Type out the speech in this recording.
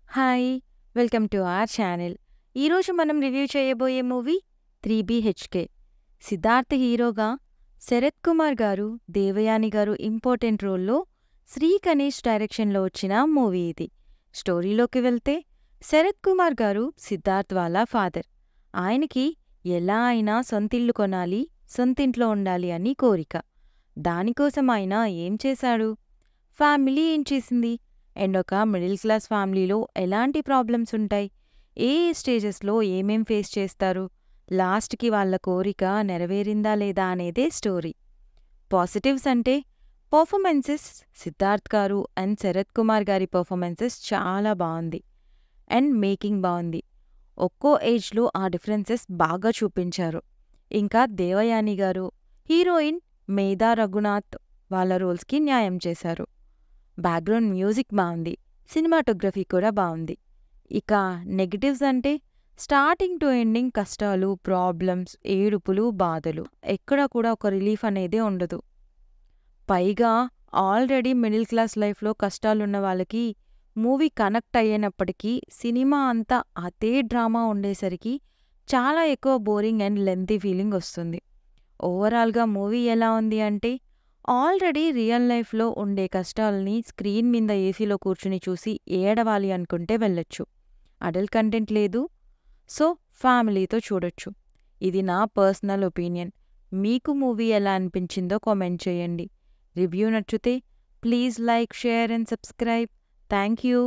Hi! Welcome to our channel. ఈరోజు మనం review చేయబోయే మూవీ 'త్రీ బీహెచ్కే'. సిద్ధార్థ్ హీరోగా, శరత్ కుమార్ గారు, దేవయాని గారు ఇంపార్టెంట్ రోల్‌లో, శ్రీ గణేష్ డైరెక్షన్‌లో వచ్చిన మూవీ ఇది. స్టోరీలోకి వెళ్తే, శరత్ కుమార్ గారు సిద్ధార్థ్ వాళ్ళ ఫాదర్. ఆయనకి ఎలా అయినా సొంతిల్లు కొనాలి, సొంతింట్లో ఉండాలి అని కోరిక. దానికోసం ఆయన ఏం చేశాడు? ఫ్యామిలీ ఏం చేసింది? అండ్ ఒక మిడిల్ క్లాస్ ఫ్యామిలీలో ఎలాంటి ప్రాబ్లమ్స్ ఉంటాయి? ఏ స్టేజెస్‌లో ఏమేం ఫేస్ చేస్తారు? లాస్ట్‌కి వాళ్ళ కోరిక నెరవేరిందా లేదా అనేదే స్టోరీ. పాజిటివ్స్ అంటే పర్ఫార్మెన్సెస్ సిద్ధార్థ్ గారు అండ్ శరత్ కుమార్ గారి పర్ఫార్మెన్సెస్ చాలా బావుంది. అండ్ మేకింగ్ బావుంది. ఒక్కో ఏజ్‌లో ఆ డిఫరెన్సెస్ బాగా చూపించారు. ఇంకా దేవయాని గారు, హీరోయిన్ మేధా రఘునాథ్ వాళ్ళ రోల్స్‌కి న్యాయం చేశారు. బ్యాక్‌గ్రౌండ్ మ్యూజిక్ బావుంది. సినిమాటోగ్రఫీ కూడా బావుంది. ఇక నెగెటివ్స్ అంటే స్టార్టింగ్ టు ఎండింగ్ కష్టాలు, ప్రాబ్లమ్స్, ఏడుపులు, బాధలు. ఎక్కడా కూడా ఒక రిలీఫ్ అనేదే ఉండదు. పైగా ఆల్రెడీ మిడిల్ క్లాస్ లైఫ్‌లో కష్టాలున్న వాళ్ళకి మూవీ కనెక్ట్ అయ్యేనప్పటికీ సినిమా అంతా అదే డ్రామా ఉండేసరికి చాలా ఎక్కువ బోరింగ్ అండ్ లెంతీ ఫీలింగ్ వస్తుంది. ఓవరాల్‌గా మూవీ ఎలా ఉంది అంటే ఆల్రెడీ రియల్ లైఫ్‌లో ఉండే కష్టాల్ని స్క్రీన్ మీద ఏసీలో కూర్చుని చూసి ఏడవాలి అనుకుంటే వెళ్ళొచ్చు. అడల్ట్ కంటెంట్ లేదు. సో, ఫ్యామిలీతో చూడొచ్చు. ఇది నా పర్సనల్ ఒపీనియన్. మీకు మూవీ ఎలా అనిపించిందో కామెంట్ చేయండి. రివ్యూ నచ్చితే please like, share and subscribe. Thank you.